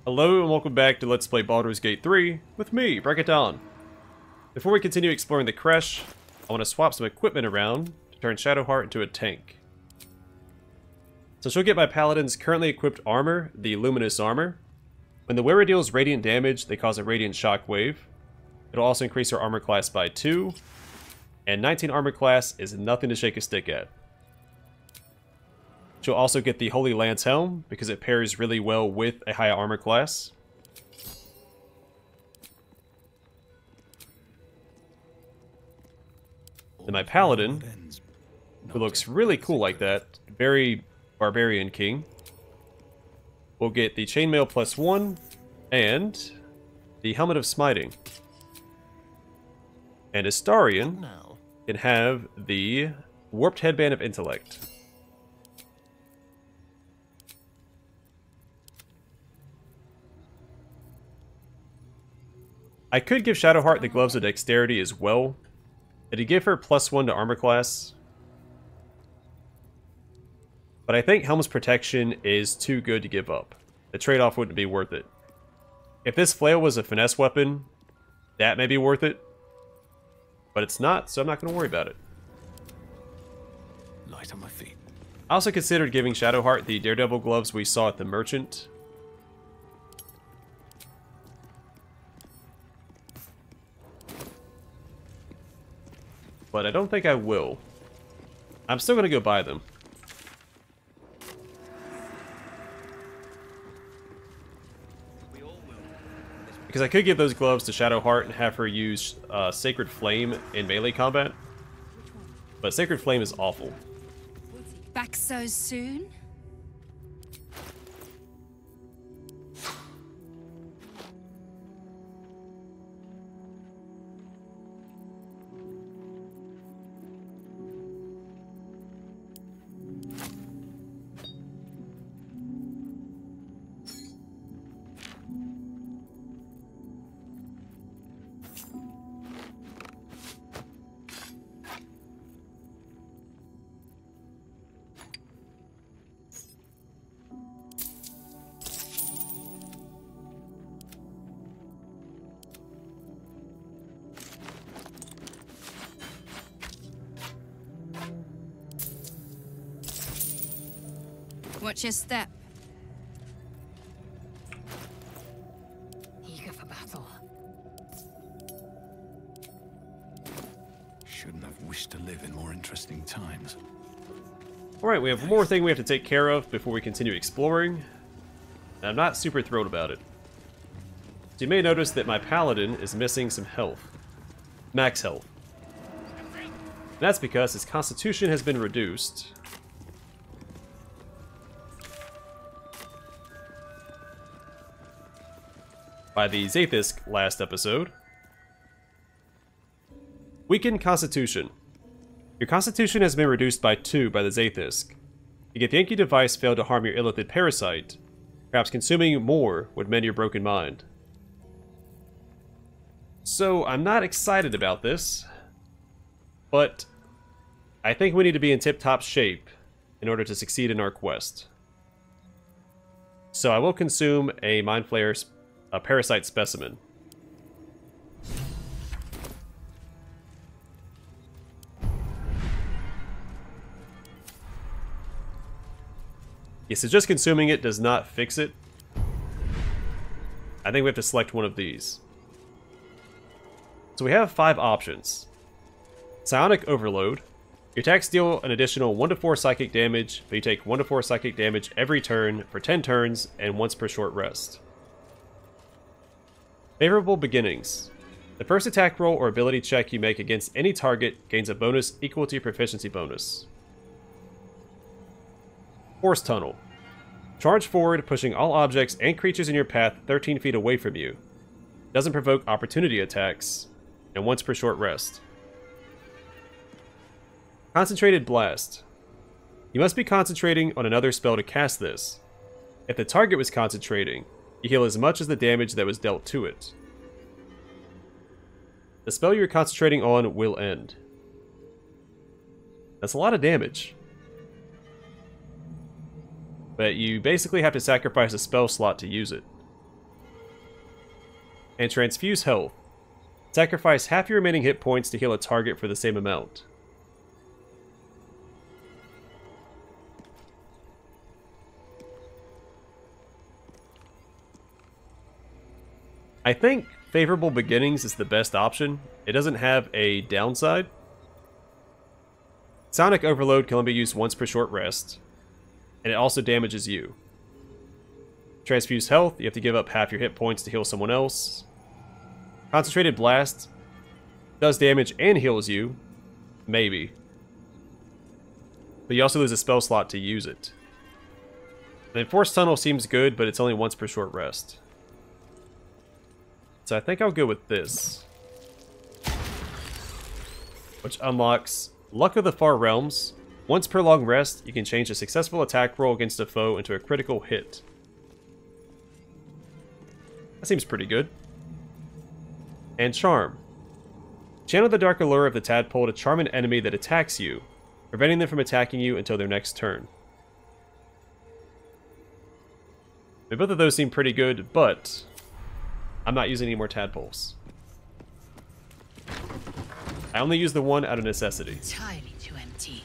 Hello and welcome back to Let's Play Baldur's Gate 3 with me, Break It Down. Before we continue exploring the crèche, I want to swap some equipment around to turn Shadowheart into a tank. So she'll get my paladin's currently equipped armor, the Luminous Armor. When the wearer deals radiant damage, they cause a radiant shockwave. It'll also increase her armor class by 2, and 19 armor class is nothing to shake a stick at. She'll also get the Holy Lance Helm, because it pairs really well with a high armor class. Then my Paladin, who looks really cool like that, very Barbarian King, will get the Chainmail +1 and the Helmet of Smiting. And Astarion can have the Warped Headband of Intellect. I could give Shadowheart the Gloves of Dexterity as well. It'd give her +1 to armor class. But I think Helm's Protection is too good to give up. The trade-off wouldn't be worth it. If this flail was a finesse weapon, that may be worth it. But it's not, so I'm not going to worry about it. Light on my feet. I also considered giving Shadowheart the Daredevil gloves we saw at the Merchant. But I don't think I will. I'm still going to go buy them. Because I could give those gloves to Shadowheart and have her use Sacred Flame in melee combat. But Sacred Flame is awful. Back so soon? Watch your step. Eager for battle. Shouldn't have wished to live in more interesting times. Alright, we have one more thing we have to take care of before we continue exploring. And I'm not super thrilled about it. So you may notice that my Paladin is missing some health. Max health. And that's because his Constitution has been reduced. By the Zaithisk last episode. Weakened Constitution. Your Constitution has been reduced by 2 by the Zaithisk. If the Inky device failed to harm your illithid parasite, perhaps consuming more would mend your broken mind. So I'm not excited about this, but I think we need to be in tip-top shape in order to succeed in our quest. So I will consume a Mind Flayer Parasite Specimen. Yeah, so just consuming it does not fix it. I think we have to select one of these. So we have 5 options. Psionic Overload. Your attacks deal an additional 1 to 4 psychic damage, but you take 1 to 4 psychic damage every turn for 10 turns and once per short rest. Favorable Beginnings. The first attack roll or ability check you make against any target gains a bonus equal to your proficiency bonus. Force Tunnel. Charge forward, pushing all objects and creatures in your path 13 feet away from you. Doesn't provoke opportunity attacks, and once per short rest. Concentrated Blast. You must be concentrating on another spell to cast this. If the target was concentrating, you heal as much as the damage that was dealt to it. The spell you're concentrating on will end. That's a lot of damage. But you basically have to sacrifice a spell slot to use it. And transfuse health. Sacrifice half your remaining hit points to heal a target for the same amount. I think Favorable Beginnings is the best option. It doesn't have a downside. Sonic Overload can only be used once per short rest, and it also damages you. Transfuse Health, you have to give up half your hit points to heal someone else. Concentrated Blast does damage and heals you, maybe. But you also lose a spell slot to use it. And Enforced Tunnel seems good, but it's only once per short rest. So I think I'll go with this, which unlocks Luck of the Far Realms. Once per long rest, you can change a successful attack roll against a foe into a critical hit. That seems pretty good. And Charm. Channel the dark allure of the tadpole to charm an enemy that attacks you, preventing them from attacking you until their next turn. I mean, both of those seem pretty good, but I'm not using any more tadpoles. I only use the one out of necessity. Entirely too empty.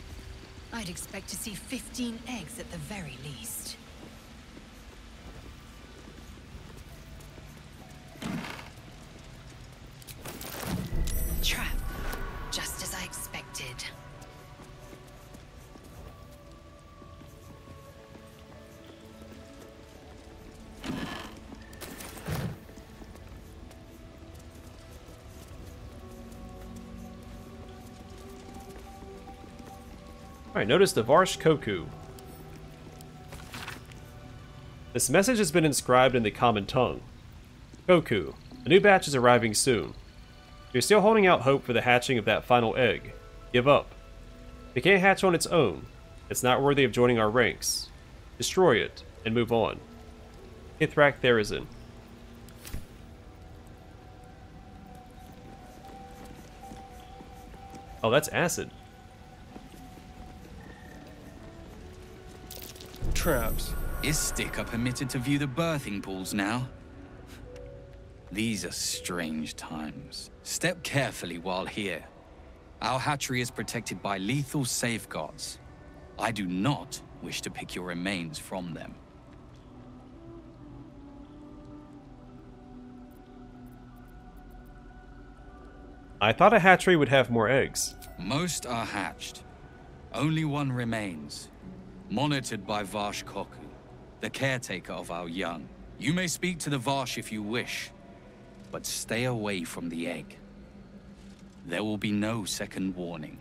I'd expect to see 15 eggs at the very least. Trap. Just as I expected. Alright, notice the Varsh Koku. This message has been inscribed in the common tongue. Koku, a new batch is arriving soon. You're still holding out hope for the hatching of that final egg. Give up. It can't hatch on its own. It's not worthy of joining our ranks. Destroy it, and move on. Ithrak Therizin. Oh, that's acid. Traps. Is Sticker permitted to view the birthing pools now? These are strange times. Step carefully while here. Our hatchery is protected by lethal safeguards. I do not wish to pick your remains from them. I thought a hatchery would have more eggs. Most are hatched. Only one remains. Monitored by Varsh Koku, the caretaker of our young. You may speak to the Varsh if you wish, but stay away from the egg. There will be no second warning.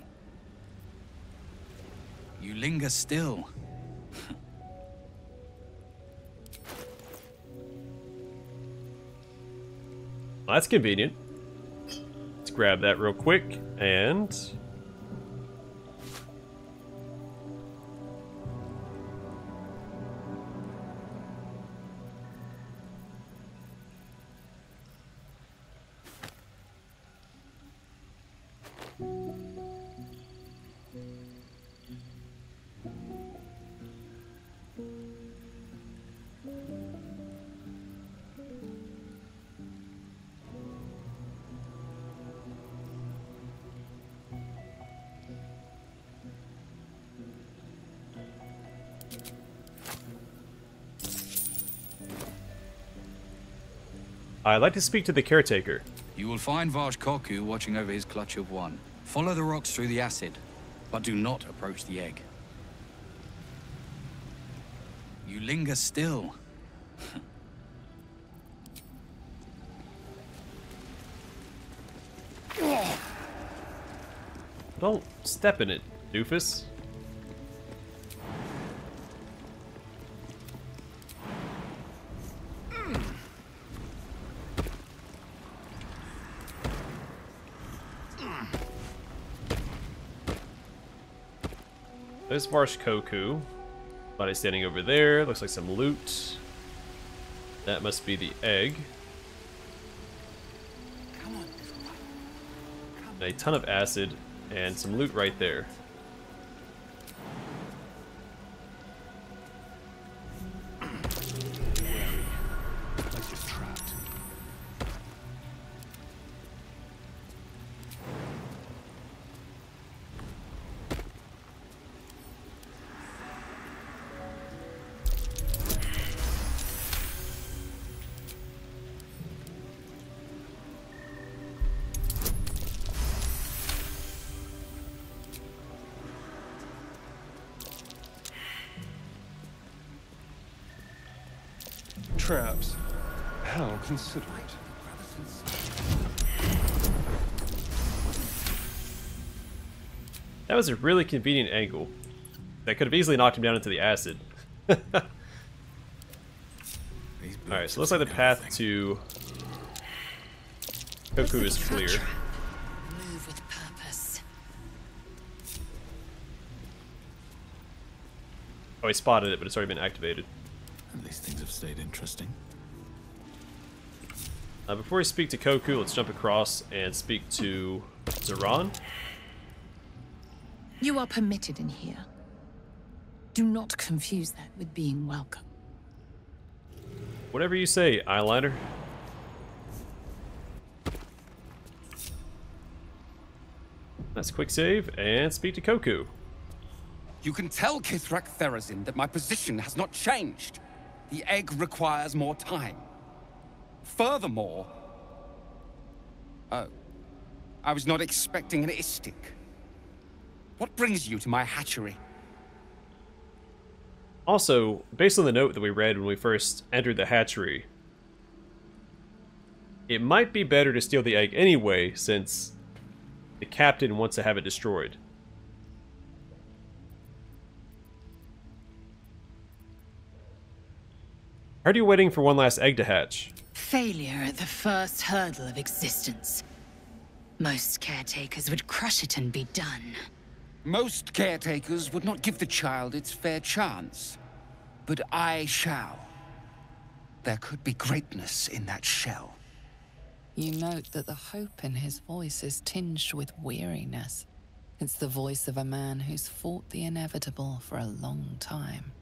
You linger still. Well, that's convenient. Let's grab that real quick, and I'd like to speak to the caretaker. You will find Varsh Koku watching over his clutch of one. Follow the rocks through the acid, but do not approach the egg. You linger still. Don't step in it, doofus. There's Varsh Koku. Body standing over there. Looks like some loot. That must be the egg. And a ton of acid and some loot right there. Like just trapped. traps. How considerate. That was a really convenient angle. That could have easily knocked him down into the acid. Alright, so it looks like the path to Koku is clear. Move with purpose. Oh, he spotted it, but it's already been activated. At least things have stayed interesting. Before we speak to Koku, let's jump across and speak to Zoran. You are permitted in here. Do not confuse that with being welcome. Whatever you say, eyeliner. That's a quick save, and speak to Koku. You can tell Kithrak Therazin that my position has not changed. The egg requires more time. Furthermore... Oh. I was not expecting an istic. What brings you to my hatchery? Also, based on the note that we read when we first entered the hatchery, it might be better to steal the egg anyway, since the captain wants to have it destroyed. Are you waiting for one last egg to hatch? Failure at the first hurdle of existence. Most caretakers would crush it and be done. Most caretakers would not give the child its fair chance. But I shall. There could be greatness in that shell. You note that the hope in his voice is tinged with weariness. It's the voice of a man who's fought the inevitable for a long time.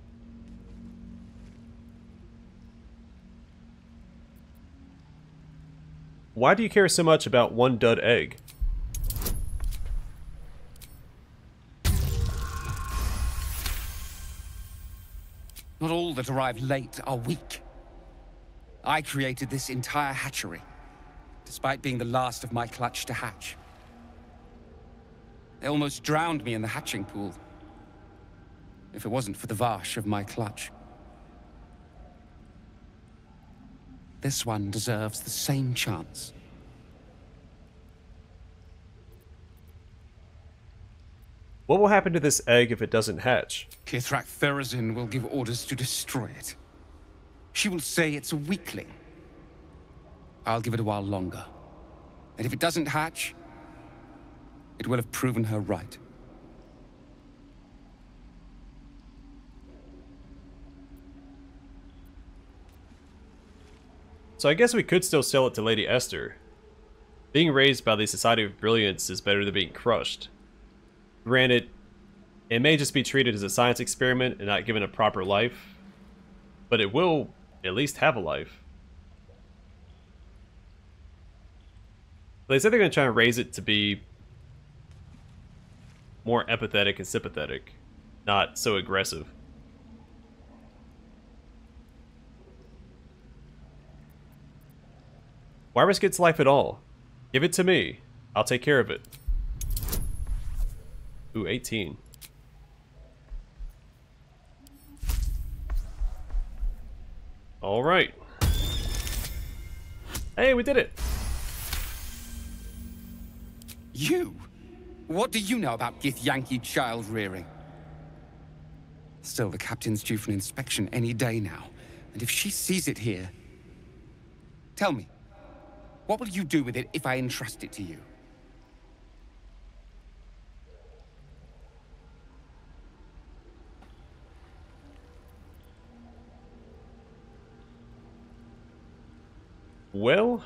Why do you care so much about one dud egg? Not all that arrive late are weak. I created this entire hatchery, despite being the last of my clutch to hatch. They almost drowned me in the hatching pool, if it wasn't for the Varsh of my clutch. This one deserves the same chance. What will happen to this egg if it doesn't hatch? Kithrak Therazin will give orders to destroy it. She will say it's a weakling. I'll give it a while longer. And if it doesn't hatch, it will have proven her right. So I guess we could still sell it to Lady Esther. Being raised by the Society of Brilliance is better than being crushed. Granted, it may just be treated as a science experiment and not given a proper life, but it will at least have a life. They said they're going to try and raise it to be more empathetic and sympathetic, not so aggressive. Why risk its life at all? Give it to me. I'll take care of it. Ooh, 18. Alright. Hey, we did it! You? What do you know about Githyanki child rearing? Still, the captain's due for an inspection any day now. And if she sees it here... Tell me, what will you do with it if I entrust it to you? Well...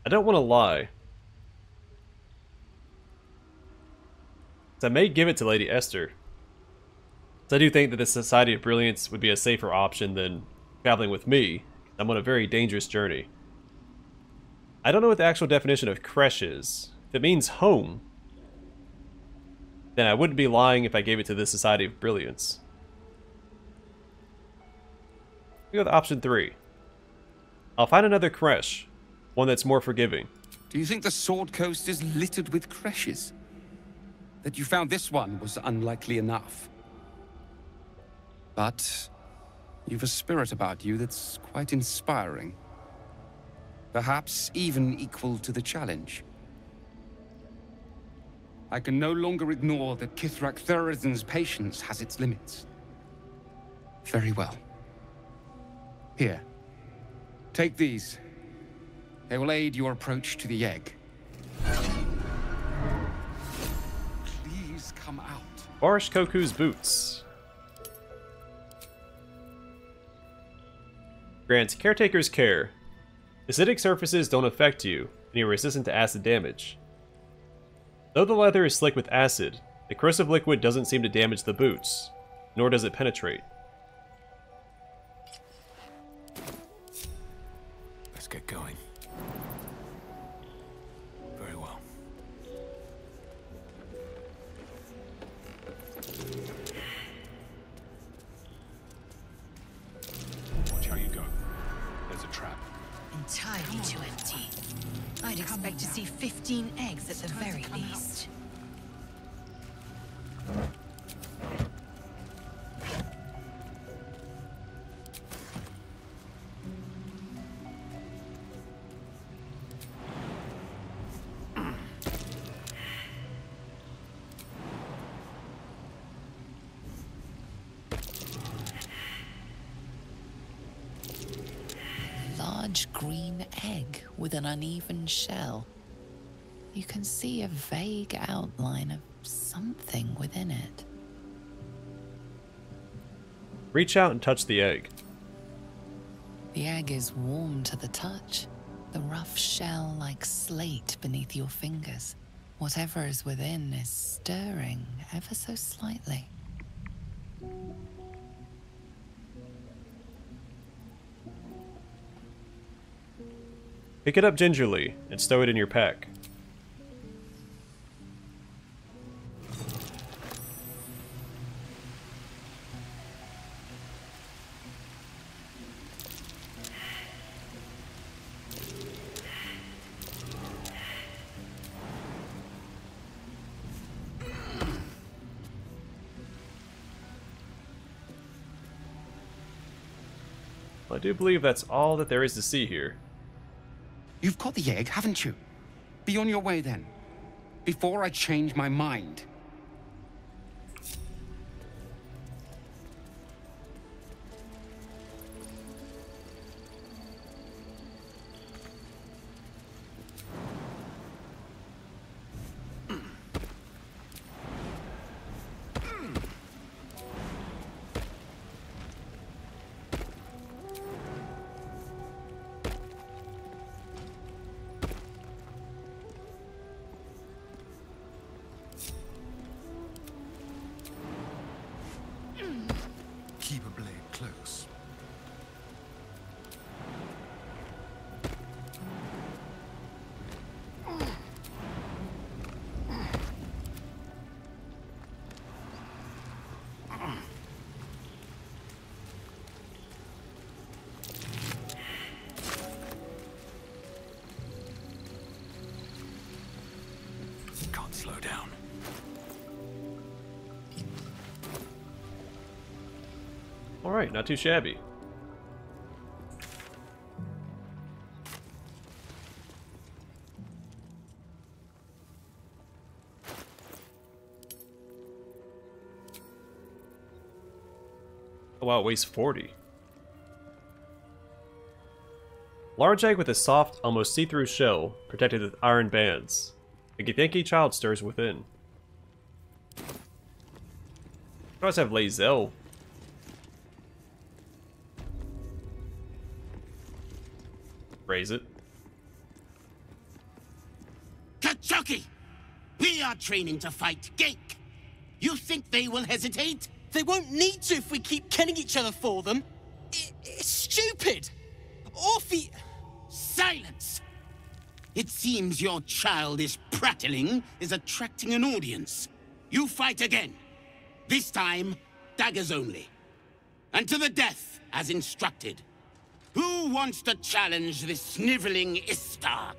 I don't want to lie. I may give it to Lady Esther. I do think that the Society of Brilliance would be a safer option than traveling with me. I'm on a very dangerous journey. I don't know what the actual definition of crèche is. If it means home, then I wouldn't be lying if I gave it to the Society of Brilliance. We go with option 3. I'll find another crèche. One that's more forgiving. Do you think the Sword Coast is littered with creches? That you found this one was unlikely enough. But you've a spirit about you that's quite inspiring. Perhaps even equal to the challenge. I can no longer ignore that Kithrak Therizin's patience has its limits. Very well. Here. Take these. They will aid your approach to the egg. Please come out. Barish Koku's boots. Grants Caretaker's care. Acidic surfaces don't affect you, and you're resistant to acid damage. Though the leather is slick with acid, the corrosive liquid doesn't seem to damage the boots, nor does it penetrate. Let's get going. Very well. Watch how you go. There's a trap. Entirely too empty. I'd expect to see 15 eggs at the very least. Large green egg with an uneven shell. You can see a vague outline of something within it. Reach out and touch the egg. The egg is warm to the touch, the rough shell like slate beneath your fingers. Whatever is within is stirring ever so slightly. Pick it up gingerly and stow it in your pack. I do believe that's all that there is to see here. You've got the egg, haven't you? Be on your way then. Before I change my mind. Keep a blade close. Can't slow down. Alright, not too shabby. Oh wow, it weighs 40. Large egg with a soft, almost see-through shell, protected with iron bands. A Githyanki child stirs within. I also have Lae'zel. Raise it. Kachuki! We are training to fight Gake. You think they will hesitate? They won't need to if we keep killing each other for them. It's stupid. Orphe... Silence! It seems your childish prattling is attracting an audience. You fight again. This time, daggers only. And to the death, as instructed. Who wants to challenge this sniveling Istark?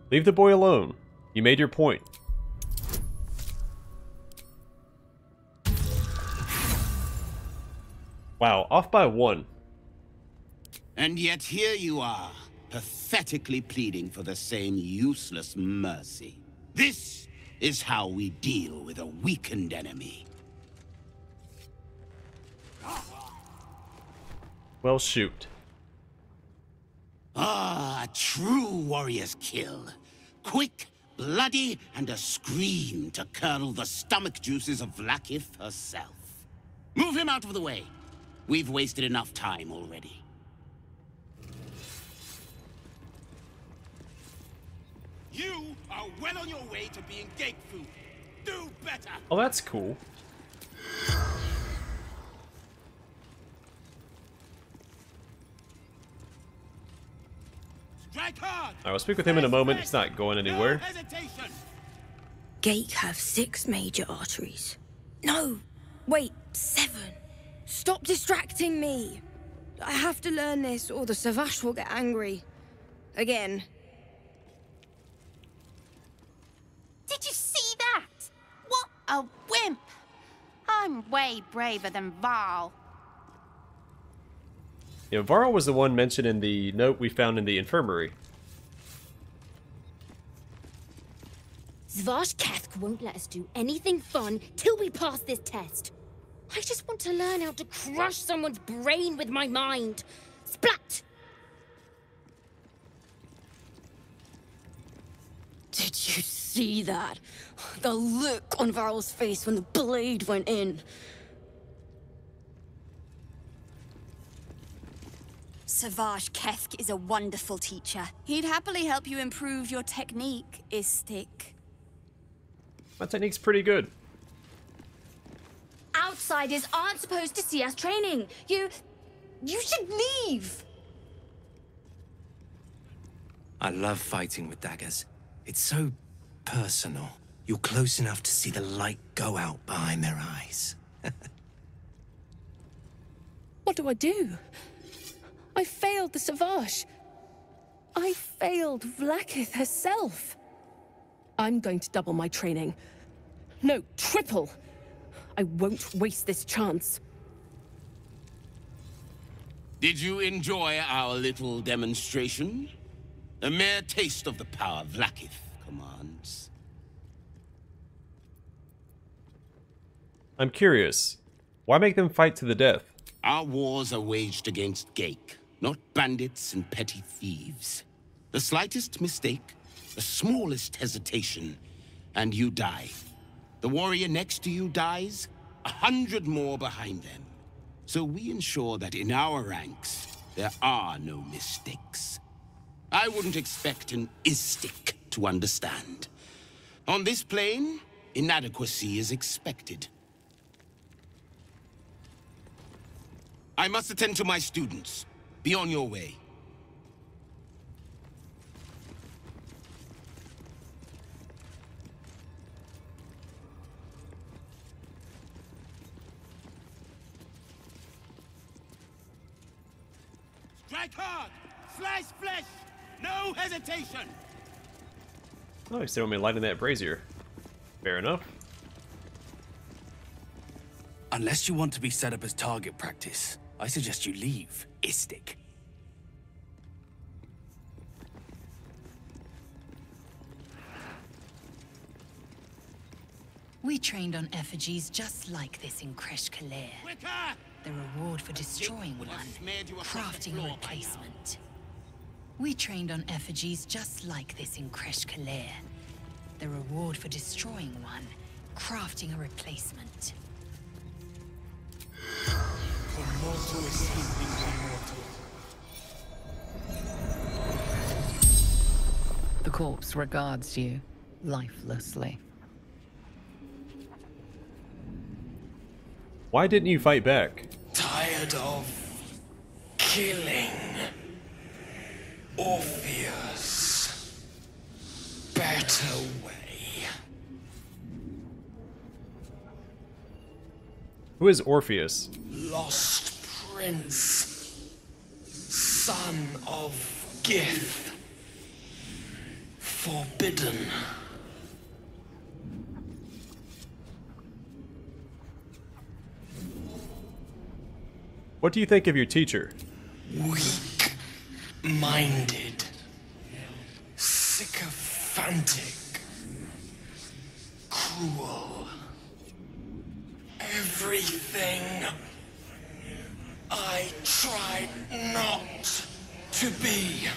Leave the boy alone. You made your point. Wow, off by 1. And yet here you are, pathetically pleading for the same useless mercy. This is how we deal with a weakened enemy. Well, shoot. Ah, a true warrior's kill. Quick, bloody, and a scream to curdle the stomach juices of Vlaakith herself. Move him out of the way. We've wasted enough time already. You are well on your way to being gate food. Do better! Oh, that's cool. Strike hard! I will speak with him in a moment. He's not going anywhere. No hesitation! Gate have 6 major arteries. No, wait, 7. Stop distracting me. I have to learn this or the Savage will get angry. Again. Did you see that? What a wimp! I'm way braver than Varl. Yeah, Varl was the one mentioned in the note we found in the infirmary. Svashkath won't let us do anything fun till we pass this test. I just want to learn how to crush someone's brain with my mind. Splat! Did you see that? The look on Varl's face when the blade went in. Savage Kethk is a wonderful teacher. He'd happily help you improve your technique, Istik. My technique's pretty good. Outsiders aren't supposed to see us training. You should leave. I love fighting with daggers. It's so personal. You're close enough to see the light go out behind their eyes. What do I do? I failed the Savage. I failed Vlaakith herself. I'm going to double my training. No, triple. I won't waste this chance. Did you enjoy our little demonstration? A mere taste of the power Vlaakith commands. I'm curious. Why make them fight to the death? Our wars are waged against Gake, not bandits and petty thieves. The slightest mistake, the smallest hesitation, and you die. The warrior next to you dies, 100 more behind them. So we ensure that in our ranks, there are no mistakes. I wouldn't expect an Istik to understand. On this plane, inadequacy is expected. I must attend to my students. Be on your way. Strike hard! Slice flesh! No hesitation! Oh, you still want me lighting that brazier. Fair enough. Unless you want to be set up as target practice, I suggest you leave, Istik. We trained on effigies just like this in Crèche. The reward for destroying one, crafting a replacement. We trained on effigies just like this in Crèche. The reward for destroying one, crafting a replacement. The corpse regards you lifelessly. Why didn't you fight back? Tired of killing Orpheus. Bear Get away. Who is Orpheus? Lost prince. Son of Gith. Forbidden. What do you think of your teacher? Weak-minded. Sycophantic. Cruel. Everything I tried not to be.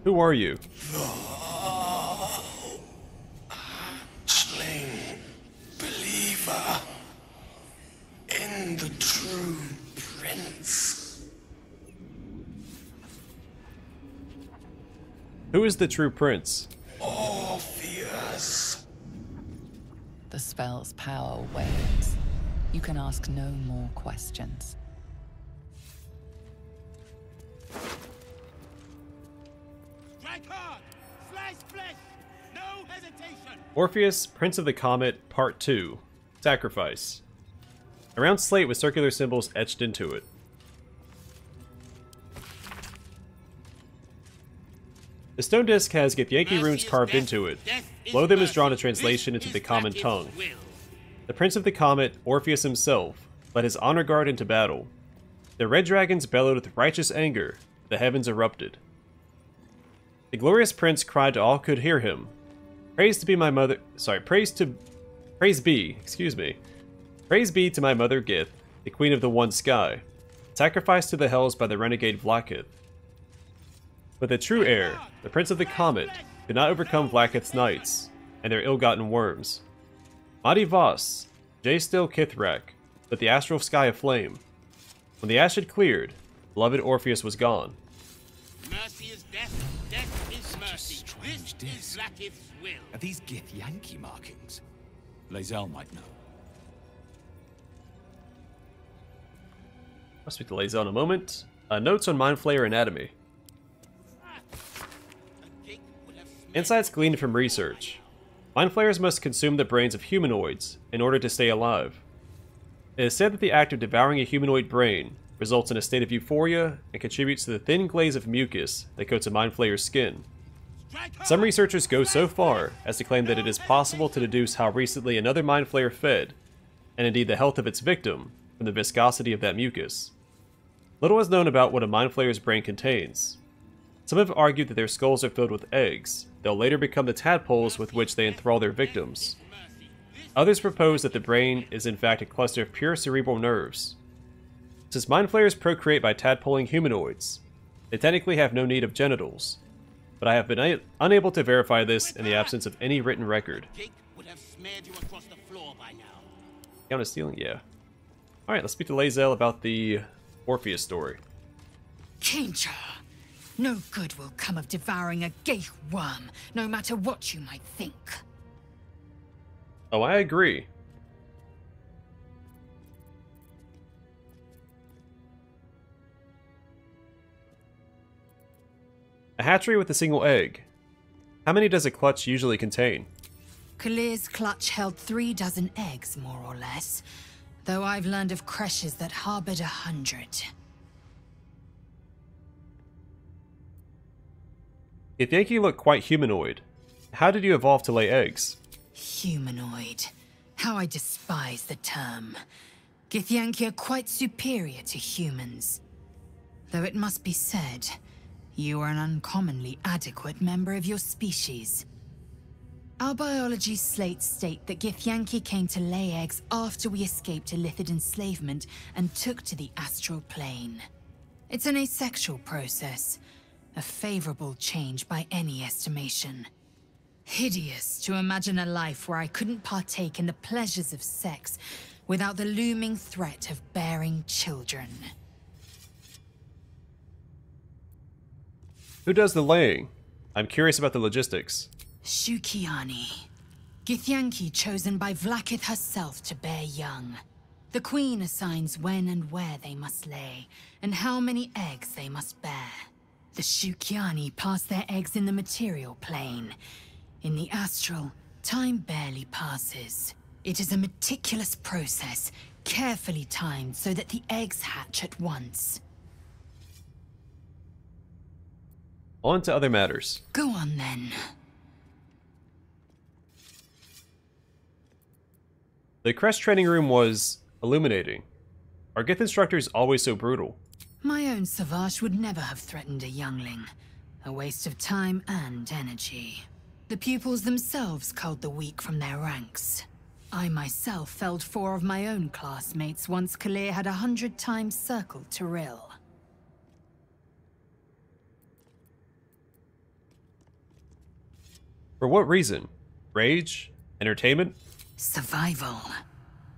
Who are you? Hatchling believer in the true prince. Who is the true prince? Orpheus. The spell's power wanes. You can ask no more questions. Strike hard! Slice flesh! No hesitation! Orpheus, Prince of the Comet, Part 2. Sacrifice. A round slate with circular symbols etched into it. The stone disc has Githyanki runes carved into it. Below them is drawn a translation into the common tongue. The Prince of the Comet, Orpheus himself, led his honor guard into battle. The red dragons bellowed with righteous anger. The heavens erupted. The glorious prince cried to all who could hear him, Praise be to my mother Gith, the queen of the one sky, sacrificed to the hells by the renegade Vlaakith. But the true heir, the Prince of the Comet, could not overcome Vlaakith's knights, and their ill-gotten worms. Mighty Voss, Jay still Kithrak, but the astral sky aflame. When the ash had cleared, beloved Orpheus was gone. Mercy is death, death is mercy. This is Vlaakith's will. Are these Githyanki markings? Lae'zel might know. I'll speak to Lae'zel in a moment. Notes on Mind Flayer anatomy. Insights gleaned from research. Mind Flayers must consume the brains of humanoids in order to stay alive. It is said that the act of devouring a humanoid brain results in a state of euphoria and contributes to the thin glaze of mucus that coats a Mind Flayer's skin. Some researchers go so far as to claim that it is possible to deduce how recently another Mind Flayer fed, and indeed the health of its victim, from the viscosity of that mucus. Little is known about what a Mind Flayer's brain contains. Some have argued that their skulls are filled with eggs. They'll later become the tadpoles with which they enthrall their victims. Others propose that the brain is in fact a cluster of pure cerebral nerves. Since Mind Flayers procreate by tadpoling humanoids, they technically have no need of genitals, but I have been unable to verify this in the absence of any written record. Count of stealing? Yeah. Alright, let's speak to Lae'zel about the Orpheus story. Danger! No good will come of devouring a gate worm, no matter what you might think. Oh, I agree. A hatchery with a single egg. How many does a clutch usually contain? Kalir's clutch held 36 eggs, more or less, though I've learned of creches that harbored 100. Githyanki look quite humanoid. How did you evolve to lay eggs? Humanoid. How I despise the term. Githyanki are quite superior to humans. Though it must be said, you are an uncommonly adequate member of your species. Our biology slates state that Githyanki came to lay eggs after we escaped Illithid enslavement and took to the astral plane. It's an asexual process, a favorable change by any estimation. Hideous to imagine a life where I couldn't partake in the pleasures of sex without the looming threat of bearing children. Who does the laying? I'm curious about the logistics. Shukiani. Githyanki chosen by Vlaakith herself to bear young. The Queen assigns when and where they must lay, and how many eggs they must bear. The Shukyani pass their eggs in the material plane. In the astral, time barely passes. It is a meticulous process, carefully timed so that the eggs hatch at once. On to other matters. Go on then. The crèche training room was illuminating. Are Gith instructors always so brutal? My own Savage would never have threatened a youngling. A waste of time and energy. The pupils themselves culled the weak from their ranks. I myself felled 4 of my own classmates once Kalir had 100 times circled Tyrell. For what reason? Rage? Entertainment? Survival.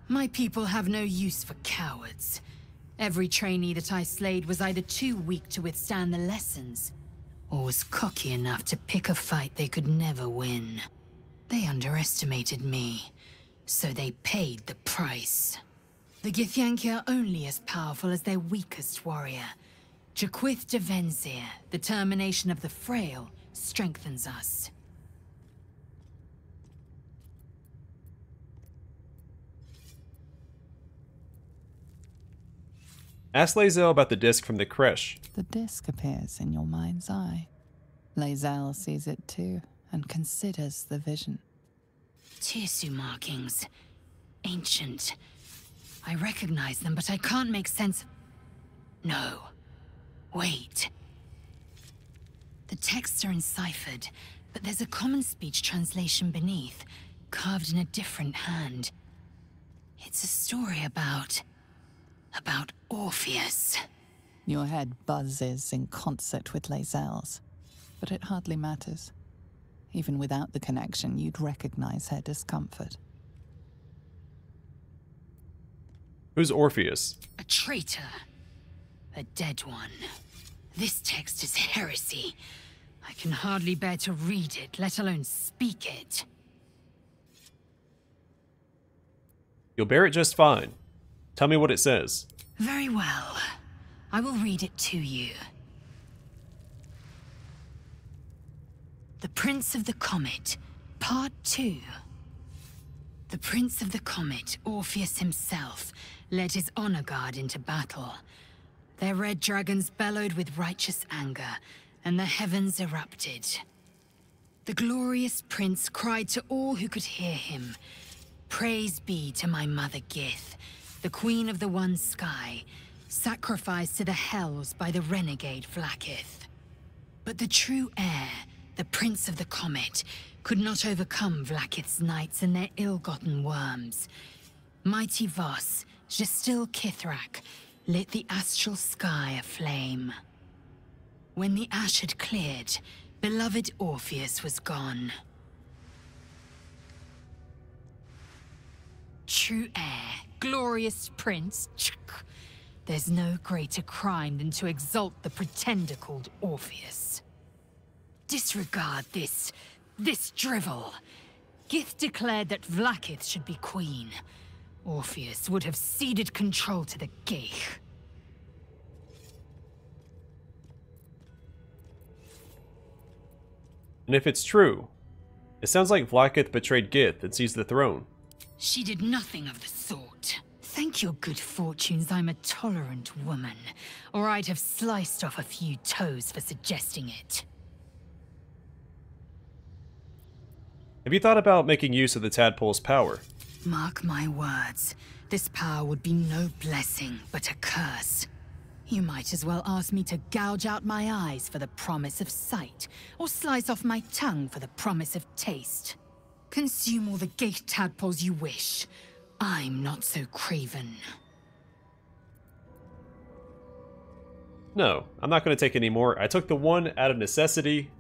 My people have no use for cowards. Every trainee that I slayed was either too weak to withstand the lessons, or was cocky enough to pick a fight they could never win. They underestimated me, so they paid the price. The Githyanki are only as powerful as their weakest warrior. Jaquith de Venzir, the termination of the frail, strengthens us. Ask Lae'zel about the disc from the crèche. The disc appears in your mind's eye. Lae'zel sees it too, and considers the vision. Tirsu markings. Ancient. I recognize them, but I can't make sense of... No. Wait. The texts are enciphered, but there's a common speech translation beneath, carved in a different hand. It's a story about Orpheus. Your head buzzes in concert with Lae'zel's, but it hardly matters. Even without the connection, you'd recognize her discomfort. Who's Orpheus? A traitor. A dead one. This text is heresy. I can hardly bear to read it, let alone speak it. You'll bear it just fine. Tell me what it says. Very well. I will read it to you. The Prince of the Comet, Part 2. The Prince of the Comet, Orpheus himself, led his honor guard into battle. Their red dragons bellowed with righteous anger, and the heavens erupted. The glorious prince cried to all who could hear him, "Praise be to my mother Gith, the queen of the one sky, sacrificed to the hells by the renegade Vlaakith." But the true heir, the Prince of the Comet, could not overcome Vlaakith's knights and their ill-gotten worms. Mighty Voss, Gestil Kithrak, lit the astral sky aflame. When the ash had cleared, beloved Orpheus was gone. True heir, glorious prince, there's no greater crime than to exalt the pretender called Orpheus. Disregard this drivel. Gith declared that Vlaakith should be queen. Orpheus would have ceded control to the Geich. And if it's true, it sounds like Vlaakith betrayed Gith and seized the throne. She did nothing of the sort. Thank your good fortunes I'm a tolerant woman, or I'd have sliced off a few toes for suggesting it. Have you thought about making use of the tadpole's power? Mark my words, this power would be no blessing, but a curse. You might as well ask me to gouge out my eyes for the promise of sight, or slice off my tongue for the promise of taste. Consume all the gate tadpoles you wish. I'm not so craven. No, I'm not going to take any more. I took the one out of necessity.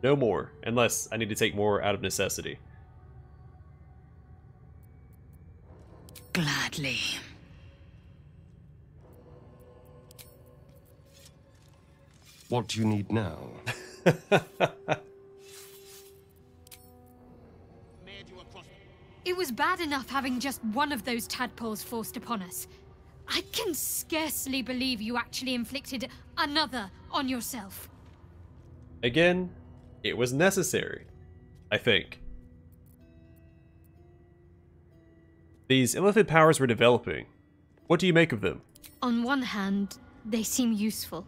No more, unless I need to take more out of necessity. Gladly. What do you need now? It was bad enough having just one of those tadpoles forced upon us. I can scarcely believe you actually inflicted another on yourself. Again, it was necessary, I think. These illithid powers we're developing, what do you make of them? On one hand, they seem useful.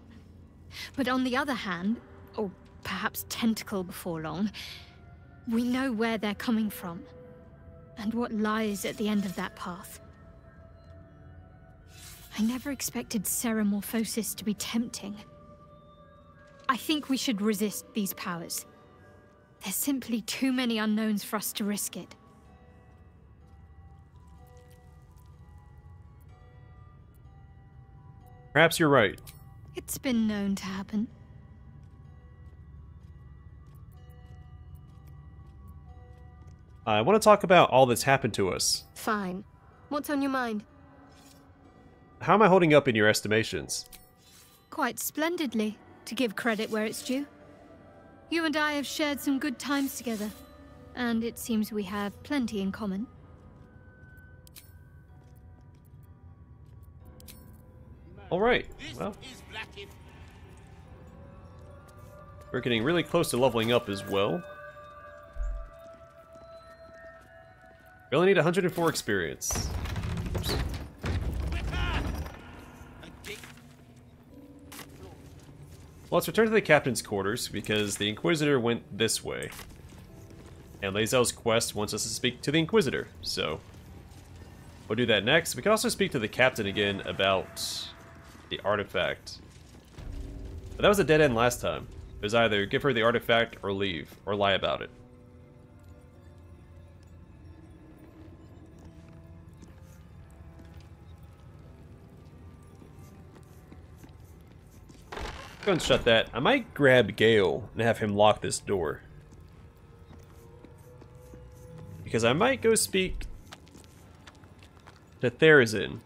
But on the other hand, or perhaps tentacle before long, we know where they're coming from, and what lies at the end of that path. I never expected ceramorphosis to be tempting. I think we should resist these powers. There's simply too many unknowns for us to risk it. Perhaps you're right. It's been known to happen. I want to talk about all that's happened to us. Fine. What's on your mind? How am I holding up in your estimations? Quite splendidly, to give credit where it's due. You and I have shared some good times together, and it seems we have plenty in common. Alright, well. We're getting really close to leveling up as well. We only need 104 experience. Oops. Well, let's return to the captain's quarters, because the Inquisitor went this way. And Lae'zel's quest wants us to speak to the Inquisitor, so we'll do that next. We can also speak to the captain again about the artifact. But that was a dead end last time. It was either give her the artifact or leave, or lie about it. Go and shut that. I might grab Gale and have him lock this door. Because I might go speak to Therazin.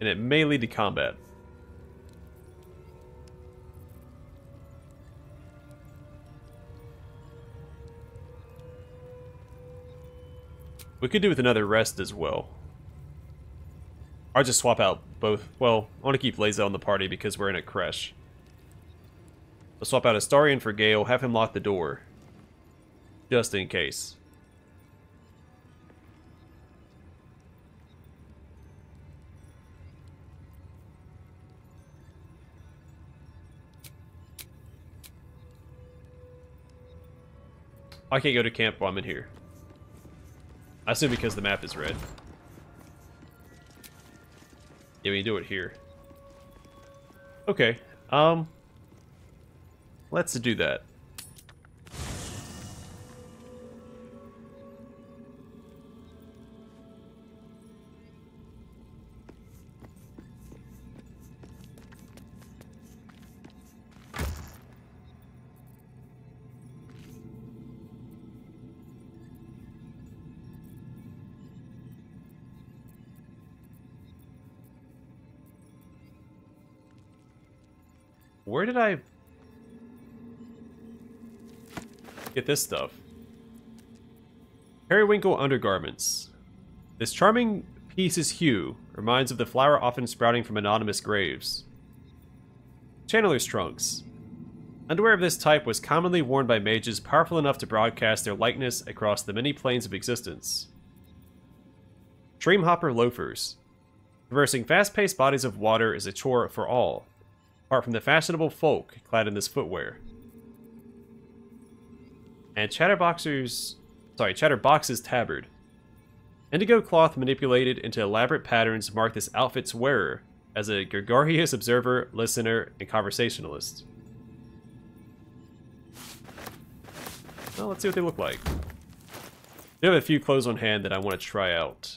And it may lead to combat. We could do with another rest as well. Or just swap out both. Well, I want to keep Lae'zel in the party because we're in a crèche. We'll swap out Astarion for Gale, have him lock the door. Just in case. I can't go to camp while I'm in here. I assume because the map is red. Yeah, we can do it here. Okay, let's do that. Where did I get this stuff? Periwinkle undergarments. This charming piece's hue reminds of the flower often sprouting from anonymous graves. Channeler's trunks. Underwear of this type was commonly worn by mages powerful enough to broadcast their likeness across the many planes of existence. Streamhopper loafers. Traversing fast-paced bodies of water is a chore for all, apart from the fashionable folk clad in this footwear. And Chatterbox's tabard. Indigo cloth manipulated into elaborate patterns mark this outfit's wearer as a gregarious observer, listener, and conversationalist. Well, let's see what they look like. They have a few clothes on hand that I want to try out.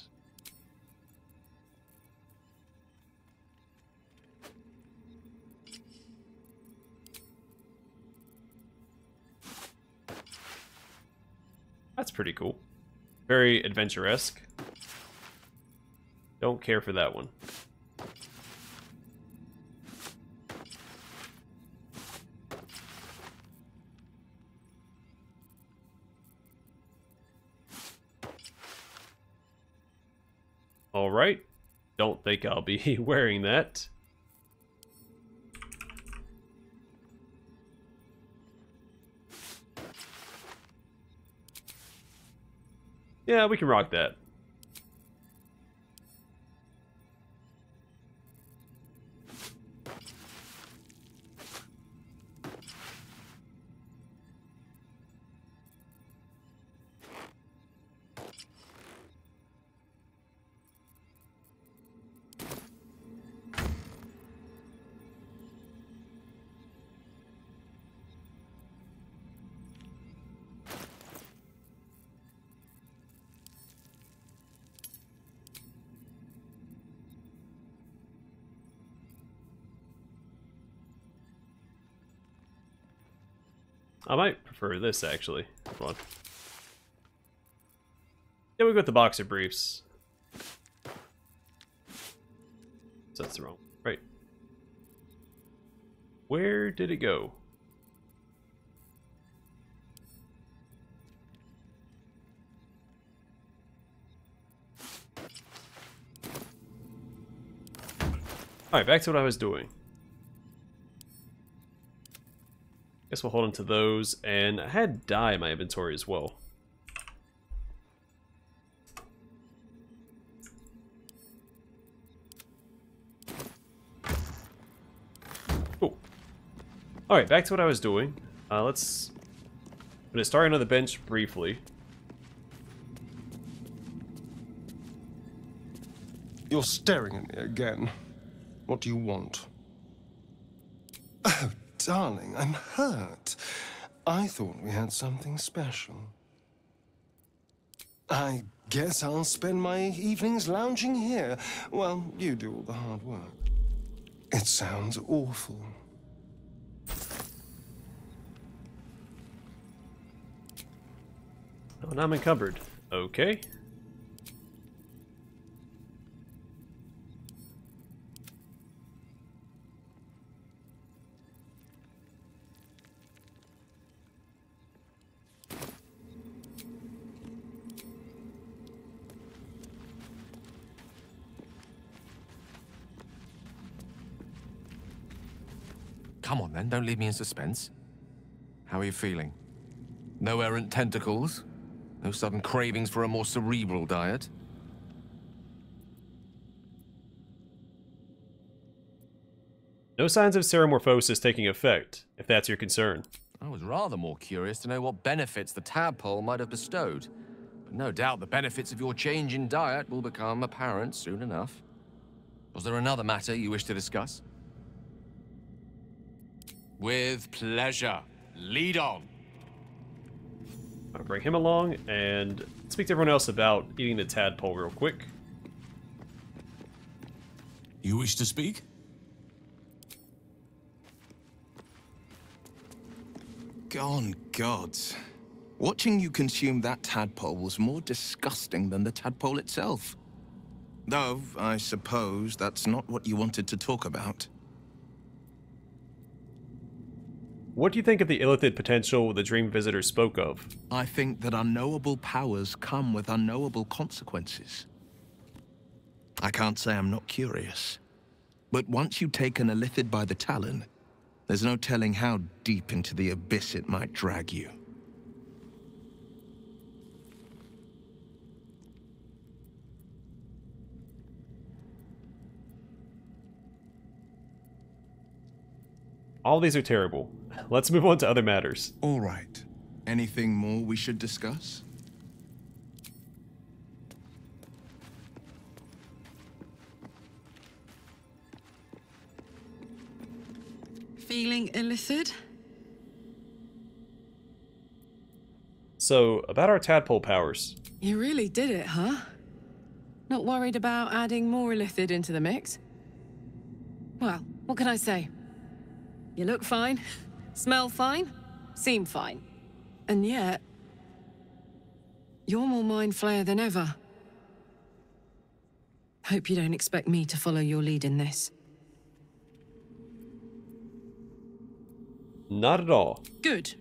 That's pretty cool. Very adventure-esque. Don't care for that one. Alright. Don't think I'll be wearing that. Yeah, we can rock that. I might prefer this, actually. Hold on. Yeah, we'll go with the boxer briefs. So that's the wrong. Right. Where did it go? Alright, back to what I was doing. Guess we'll hold on to those, and I had dye in my inventory as well. Cool. Alright, back to what I was doing. I'm gonna start on the bench briefly. You're staring at me again. What do you want? Oh, darling, I'm hurt. I thought we had something special. I guess I'll spend my evenings lounging here while you do all the hard work. It sounds awful. Oh, and I'm encumbered. Okay. Come on then, don't leave me in suspense. How are you feeling? No errant tentacles? No sudden cravings for a more cerebral diet? No signs of ceremorphosis taking effect, if that's your concern. I was rather more curious to know what benefits the tadpole might have bestowed. But no doubt the benefits of your change in diet will become apparent soon enough. Was there another matter you wish to discuss? With pleasure. Lead on. I'll bring him along and speak to everyone else about eating the tadpole real quick. You wish to speak? Gone gods. Watching you consume that tadpole was more disgusting than the tadpole itself. Though, I suppose that's not what you wanted to talk about. What do you think of the illithid potential the Dream Visitor spoke of? I think that unknowable powers come with unknowable consequences. I can't say I'm not curious. But once you take an illithid by the talon, there's no telling how deep into the abyss it might drag you. All these are terrible. Let's move on to other matters. All right. Anything more we should discuss? Feeling illithid? So, about our tadpole powers. You really did it, huh? Not worried about adding more illithid into the mix? Well, what can I say? You look fine, smell fine, seem fine. And yet, you're more mind flayer than ever. Hope you don't expect me to follow your lead in this. Not at all. Good.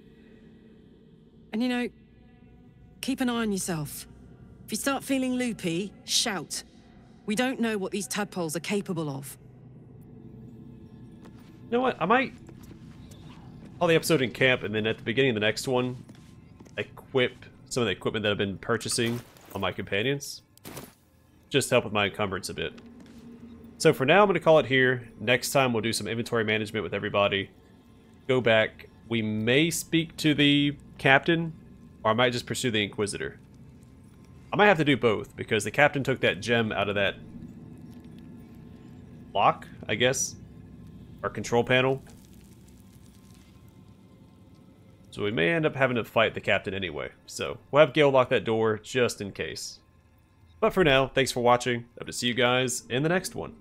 And you know, keep an eye on yourself. If you start feeling loopy, shout. We don't know what these tadpoles are capable of. You know what? I might call the episode in camp, and then at the beginning of the next one, equip some of the equipment that I've been purchasing on my companions. Just help with my encumbrance a bit. So for now, I'm going to call it here. Next time, we'll do some inventory management with everybody. Go back. We may speak to the captain, or I might just pursue the Inquisitor. I might have to do both, because the captain took that gem out of that lock, I guess, or control panel. So we may end up having to fight the captain anyway. So we'll have Gale lock that door just in case. But for now, thanks for watching. Hope to see you guys in the next one.